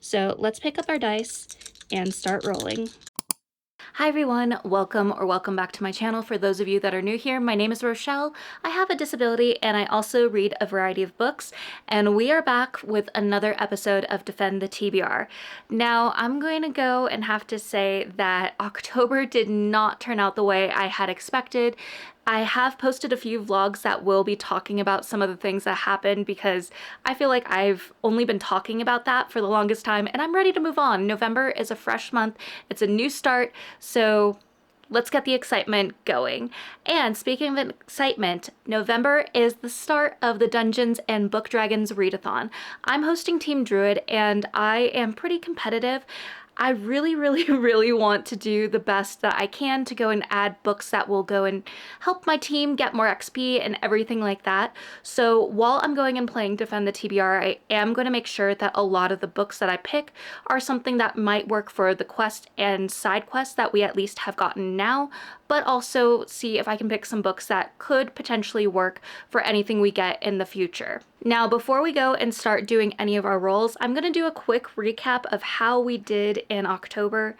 So let's pick up our dice and start rolling. Hi everyone, welcome back to my channel. For those of you that are new here, my name is Rochelle. I have a disability and I also read a variety of books, and we are back with another episode of Defend the TBR. Now, I'm going to go and have to say that October did not turn out the way I had expected. I have posted a few vlogs that will be talking about some of the things that happened because I feel like I've only been talking about that for the longest time and I'm ready to move on. November is a fresh month. It's a new start. So let's get the excitement going. And speaking of excitement, November is the start of the Dungeons and Book Dragons readathon. I'm hosting Team Druid and I am pretty competitive. I really want to do the best that I can to go and add books that will go and help my team get more XP and everything like that. So while I'm going and playing Defend the TBR, I am going to make sure that a lot of the books that I pick are something that might work for the quest and side quests that we at least have gotten now, but also see if I can pick some books that could potentially work for anything we get in the future. Now, before we go and start doing any of our rolls, I'm going to do a quick recap of how we did in October.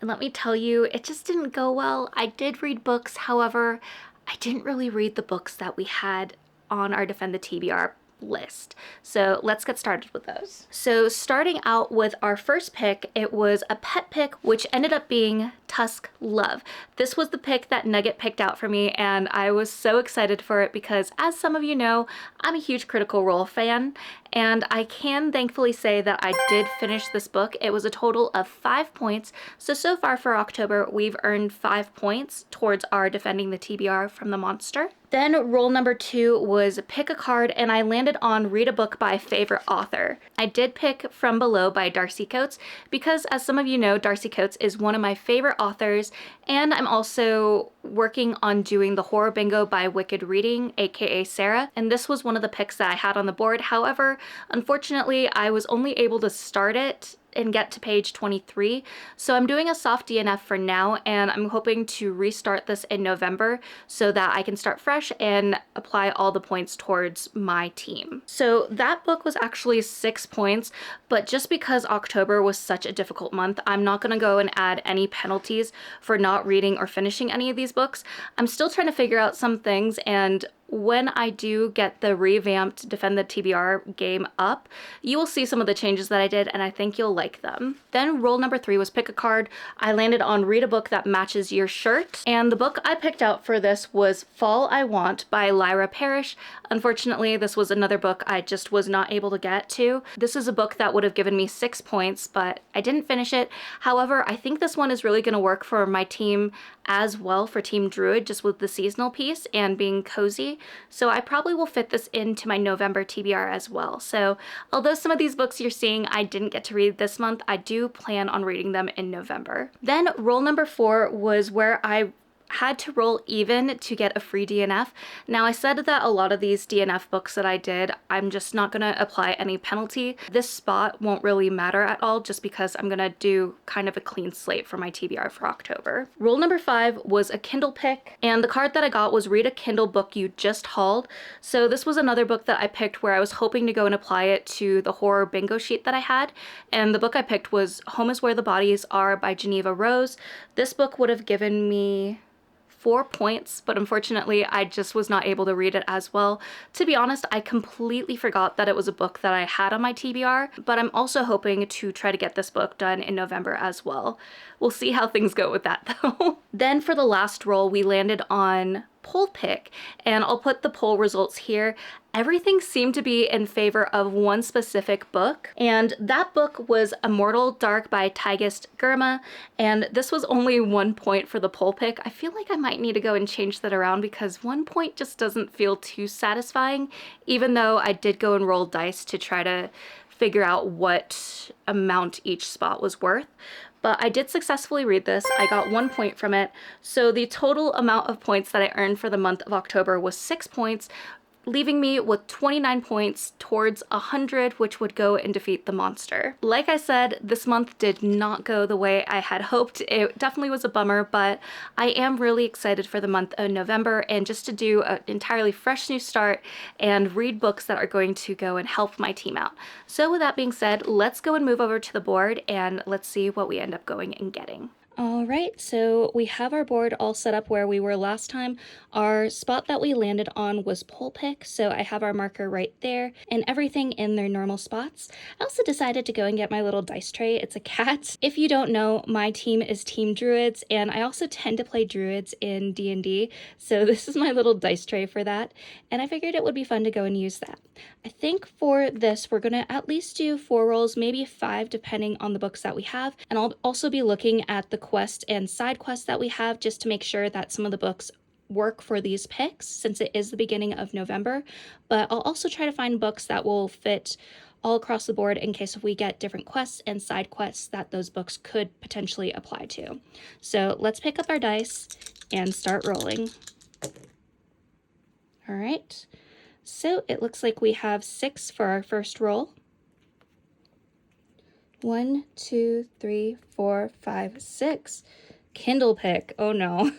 And let me tell you, it just didn't go well. I did read books, however, I didn't really read the books that we had on our Defend the TBR list. So let's get started with those. So starting out with our first pick, it was a pet pick, which ended up being Tusk Love. This was the pick that Nugget picked out for me, and I was so excited for it because, as some of you know, I'm a huge Critical Role fan, and I can thankfully say that I did finish this book. It was a total of 5 points. So far for October, we've earned 5 points towards our Defending the TBR from the monster. Then roll number 2 was pick a card, and I landed on read a book by a favorite author. I did pick From Below by Darcy Coates because, as some of you know, Darcy Coates is one of my favorite authors, and I'm also working on doing the horror bingo by Wicked Reading, aka Sarah, and this was one of the picks that I had on the board. However, unfortunately, I was only able to start it and get to page 23. So I'm doing a soft DNF for now, and I'm hoping to restart this in November so that I can start fresh and apply all the points towards my team. So that book was actually 6 points, but just because October was such a difficult month, I'm not gonna go and add any penalties for not reading or finishing any of these books. I'm still trying to figure out some things, and when I do get the revamped Defend the TBR game up, you will see some of the changes that I did, and I think you'll like them. Then roll number 3 was pick a card. I landed on read a book that matches your shirt, and the book I picked out for this was Fall I Want by Lyra Parrish. Unfortunately, this was another book I just was not able to get to. This is a book that would have given me 6 points, but I didn't finish it. However, I think this one is really going to work for my team as well, for Team Druid, just with the seasonal piece and being cozy. So I probably will fit this into my November TBR as well. So although some of these books you're seeing I didn't get to read this month, I do plan on reading them in November. Then roll number 4 was where I had to roll even to get a free DNF. Now, I said that a lot of these DNF books that I did, I'm just not gonna apply any penalty. This spot won't really matter at all just because I'm gonna do kind of a clean slate for my TBR for October. Roll number 5 was a Kindle pick, and the card that I got was read a Kindle book you just hauled. So this was another book that I picked where I was hoping to go and apply it to the horror bingo sheet that I had, and the book I picked was Home is Where the Bodies Are by Geneva Rose. This book would have given me 4 points, but unfortunately I just was not able to read it as well. To be honest, I completely forgot that it was a book that I had on my TBR, but I'm also hoping to try to get this book done in November as well. We'll see how things go with that though. Then for the last roll, we landed on poll pick, and I'll put the poll results here. Everything seemed to be in favor of one specific book, and that book was Immortal Dark by Tigist Girma, and this was only 1 point for the poll pick. I feel like I might need to go and change that around because 1 point just doesn't feel too satisfying, even though I did go and roll dice to try to figure out what amount each spot was worth. But I did successfully read this. I got 1 point from it. So the total amount of points that I earned for the month of October was 6 points, leaving me with 29 points towards 100, which would go and defeat the monster. Like I said, this month did not go the way I had hoped. It definitely was a bummer, but I am really excited for the month of November and just to do an entirely fresh new start and read books that are going to go and help my team out. So with that being said, let's go and move over to the board and let's see what we end up going and getting. All right, so we have our board all set up where we were last time. Our spot that we landed on was pole pick, so I have our marker right there and everything in their normal spots. I also decided to go and get my little dice tray. It's a cat. If you don't know, my team is Team Druids, and I also tend to play Druids in D&D, so this is my little dice tray for that, and I figured it would be fun to go and use that. I think for this, we're going to at least do 4 rolls, maybe 5, depending on the books that we have, and I'll also be looking at the quest and side quests that we have just to make sure that some of the books work for these picks since it is the beginning of November, but I'll also try to find books that will fit all across the board in case if we get different quests and side quests that those books could potentially apply to. So let's pick up our dice and start rolling. All right, so it looks like we have 6 for our first roll. 1, 2, 3, 4, 5, 6. Kindle pick. Oh no.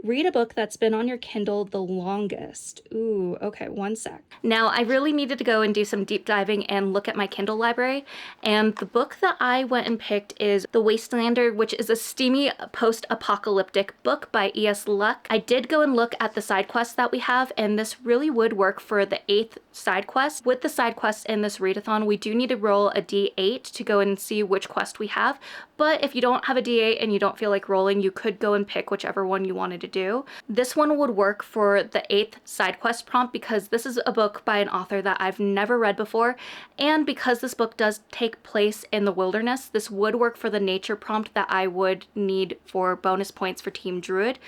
Read a book that's been on your Kindle the longest. Ooh, okay, 1 sec. Now, I really needed to go and do some deep diving and look at my Kindle library, and the book that I went and picked is The Wastelander, which is a steamy post-apocalyptic book by E.S. Luck. I did go and look at the side quests that we have, and this really would work for the 8th side quest. With the side quests in this readathon, we do need to roll a d8 to go and see which quest we have, but if you don't have a d8 and you don't feel like rolling, you could go and pick whichever one you wanted to do. This one would work for the 8th side quest prompt because this is a book by an author that I've never read before, and because this book does take place in the wilderness, this would work for the nature prompt that I would need for bonus points for Team Druid.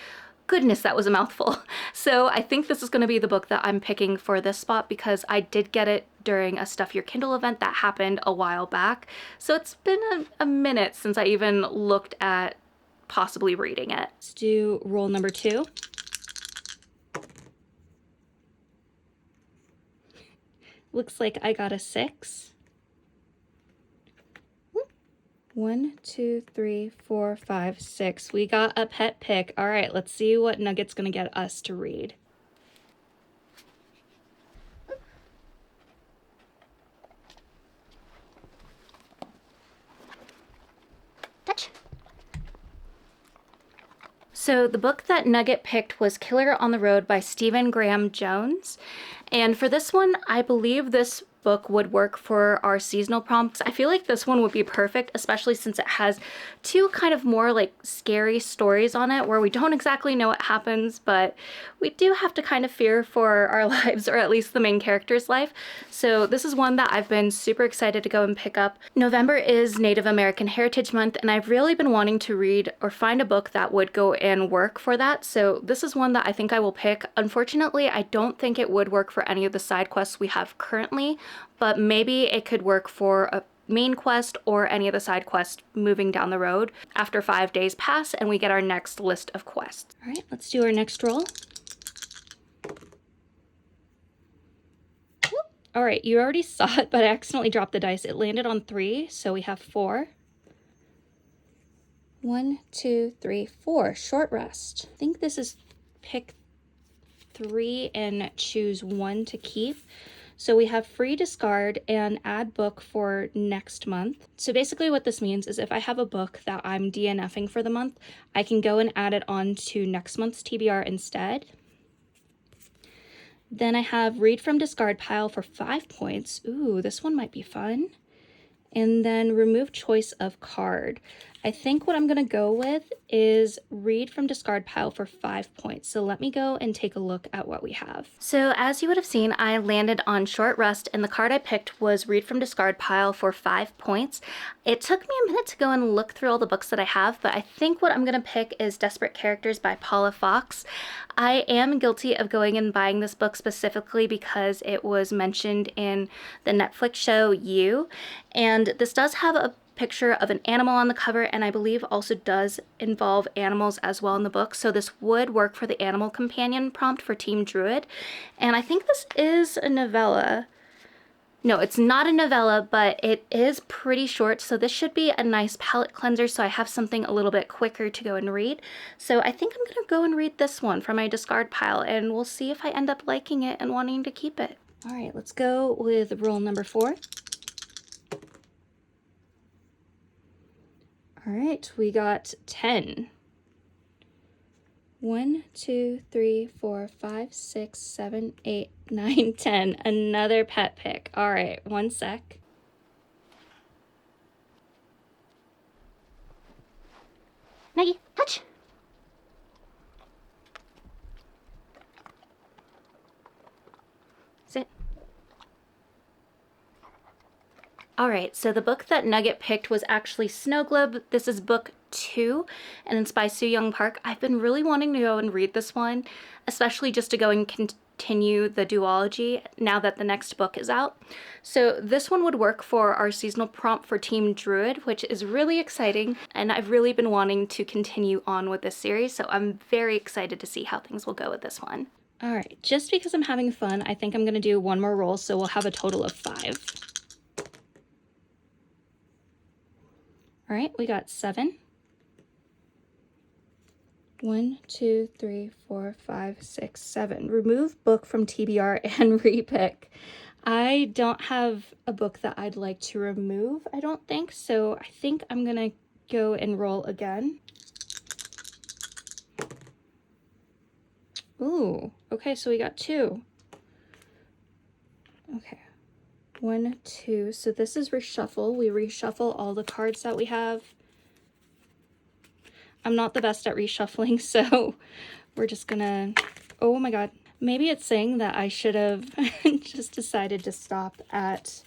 Goodness, that was a mouthful. So I think this is going to be the book that I'm picking for this spot because I did get it during a Stuff Your Kindle event that happened a while back. So it's been a minute since I even looked at possibly reading it. Let's do roll number 2. Looks like I got a 6. 1, 2, 3, 4, 5, 6. We got a pet pick. All right, let's see what Nugget's gonna get us to read. Touch. So the book that Nugget picked was Killer on the Road by Stephen Graham Jones. And for this one, I believe this book would work for our seasonal prompts. I feel like this one would be perfect, especially since it has 2 kind of more like scary stories on it where we don't exactly know what happens, but we do have to kind of fear for our lives, or at least the main character's life. So this is one that I've been super excited to go and pick up. November is Native American Heritage Month, and I've really been wanting to read or find a book that would go and work for that. So this is one that I think I will pick. Unfortunately, I don't think it would work for any of the side quests we have currently, but maybe it could work for a main quest or any of the side quests moving down the road after 5 days pass and we get our next list of quests. All right, let's do our next roll. All right, you already saw it, but I accidentally dropped the dice. It landed on 3, so we have 4. 1, 2, 3, 4. Short rest. I think this is pick 3 and choose 1 to keep. So we have free discard and add book for next month. So basically what this means is if I have a book that I'm DNFing for the month, I can go and add it on to next month's TBR instead. Then I have read from discard pile for 5 points. Ooh, this one might be fun. And then remove choice of card. I think what I'm gonna go with is read from discard pile for 5 points. So let me go and take a look at what we have. So as you would have seen, I landed on short rest and the card I picked was read from discard pile for 5 points. It took me a minute to go and look through all the books that I have, but I think what I'm gonna pick is Desperate Characters by Paula Fox. I am guilty of going and buying this book specifically because it was mentioned in the Netflix show You, and this does have a picture of an animal on the cover, and I believe also does involve animals as well in the book. So this would work for the animal companion prompt for Team Druid. And I think this is a novella. No, it's not a novella, but it is pretty short, so this should be a nice palate cleanser, so I have something a little bit quicker to go and read. So I think I'm gonna go and read this one from my discard pile, and we'll see if I end up liking it and wanting to keep it. All right, let's go with roll number 4. All right, we got 10. 1, 2, 3, 4, 5, 6, 7, 8, 9, 10. Another pet pick. All right, one sec. Maggie, touch. Sit. All right, so the book that Nugget picked was actually Snow Globe. This is book 2, and it's by Soo Young Park. I've been really wanting to go and read this one, especially just to go and continue the duology now that the next book is out. So this one would work for our seasonal prompt for Team Druid, which is really exciting, and I've really been wanting to continue on with this series, so I'm very excited to see how things will go with this one. All right, just because I'm having fun, I think I'm gonna do one more roll, so we'll have a total of 5. All right, we got 7. 1, 2, 3, 4, 5, 6, 7. Remove book from TBR and repick. I don't have a book that I'd like to remove, I don't think, so I think I'm gonna go and roll again. Ooh, okay, so we got 2. Okay. 1, 2, so this is reshuffle. We reshuffle all the cards that we have. I'm not the best at reshuffling, so we're just gonna, oh my god. Maybe it's saying that I should have just decided to stop at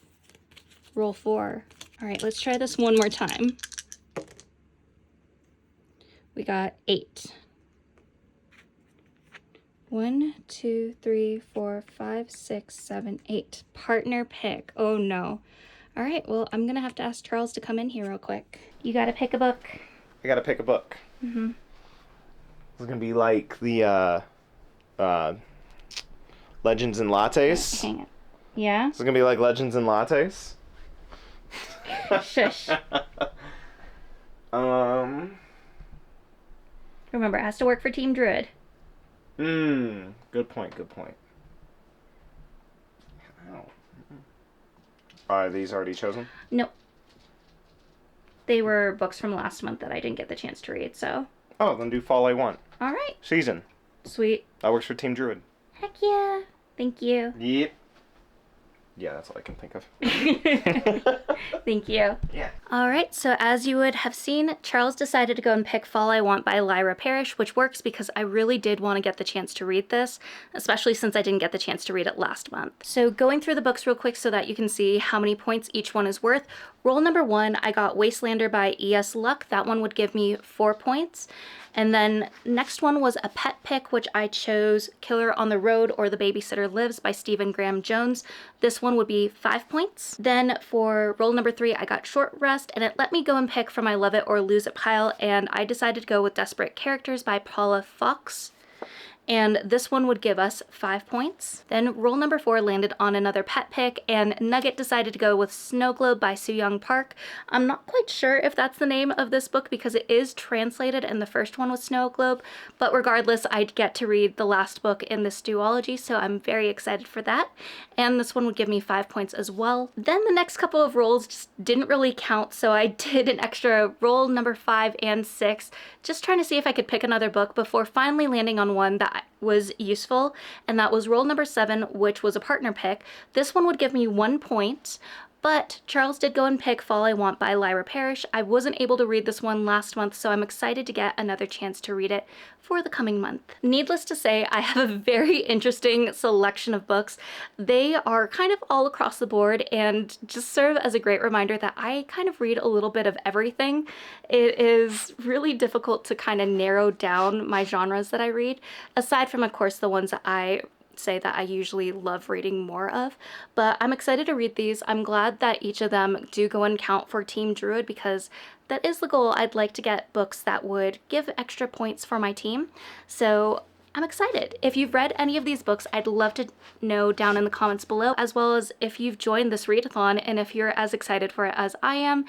roll 4. All right, let's try this one more time. We got 8. 1, 2, 3, 4, 5, 6, 7, 8. Partner pick. Oh no. All right, well, I'm gonna have to ask Charles to come in here real quick. You gotta pick a book. I gotta pick a book. Mm-hmm. It's gonna be like the Legends and Lattes. Hang it. Yeah? It's gonna be like Legends and Lattes. Shush. Remember, it has to work for Team Druid. Good point, good point. Oh. Are these already chosen? Nope. They were books from last month that I didn't get the chance to read, so. Oh, then do Fall I Want. All right. Season. Sweet. That works for Team Druid. Heck yeah. Thank you. Yep. Yeah, that's all I can think of. Thank you. Yeah. All right, so as you would have seen, Charles decided to go and pick Fall I Want by Lyra Parrish, which works because I really did want to get the chance to read this, especially since I didn't get the chance to read it last month. So going through the books real quick so that you can see how many points each one is worth. Roll number 1, I got Wastelander by E.S. Luck. That one would give me 4 points. And then next one was a pet pick, which I chose Killer on the Road or The Babysitter Lives by Stephen Graham Jones. This one would be 5 points. Then for roll number 3, I got Short Rest, and it let me go and pick from my Love It or Lose It pile, and I decided to go with Desperate Characters by Paula Fox. And this one would give us 5 points. Then roll number 4 landed on another pet pick, and Nugget decided to go with Snow Globe by Soo Young Park. I'm not quite sure if that's the name of this book because it is translated and the first one was Snow Globe, but regardless, I'd get to read the last book in this duology, so I'm very excited for that. And this one would give me 5 points as well. Then the next couple of rolls just didn't really count, so I did an extra roll number 5 and 6, just trying to see if I could pick another book before finally landing on one that was useful, and that was roll number 7, which was a partner pick. This one would give me 1 point, but Charles did go and pick Fall I Want by Lyra Parrish. I wasn't able to read this one last month, so I'm excited to get another chance to read it for the coming month. Needless to say, I have a very interesting selection of books. They are kind of all across the board and just serve as a great reminder that I kind of read a little bit of everything. It is really difficult to kind of narrow down my genres that I read, aside from, of course, the ones that I say that I usually love reading more of, but I'm excited to read these. I'm glad that each of them do go and count for Team Druid, because that is the goal. I'd like to get books that would give extra points for my team. So I'm excited. If you've read any of these books, I'd love to know down in the comments below, as well as if you've joined this readathon and if you're as excited for it as I am.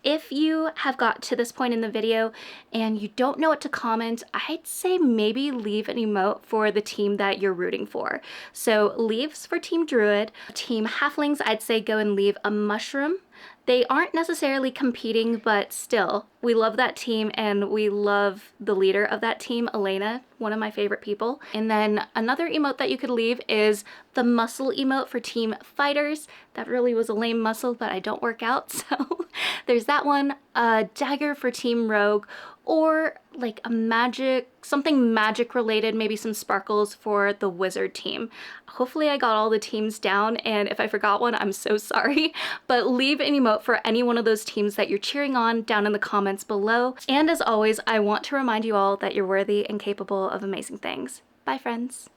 If you have got to this point in the video and you don't know what to comment, I'd say maybe leave an emote for the team that you're rooting for. So leaves for Team Druid. Team Halflings, I'd say go and leave a mushroom. They aren't necessarily competing, but still, we love that team and we love the leader of that team, Elena, one of my favorite people. And then another emote that you could leave is the muscle emote for Team Fighters. That really was a lame muscle, but I don't work out, so there's that one. A dagger for Team Rogue, or like a magic, something magic related, maybe some sparkles for the wizard team. Hopefully I got all the teams down, and if I forgot one, I'm so sorry, but leave an emote for any one of those teams that you're cheering on down in the comments below. And as always, I want to remind you all that you're worthy and capable of amazing things. Bye, friends.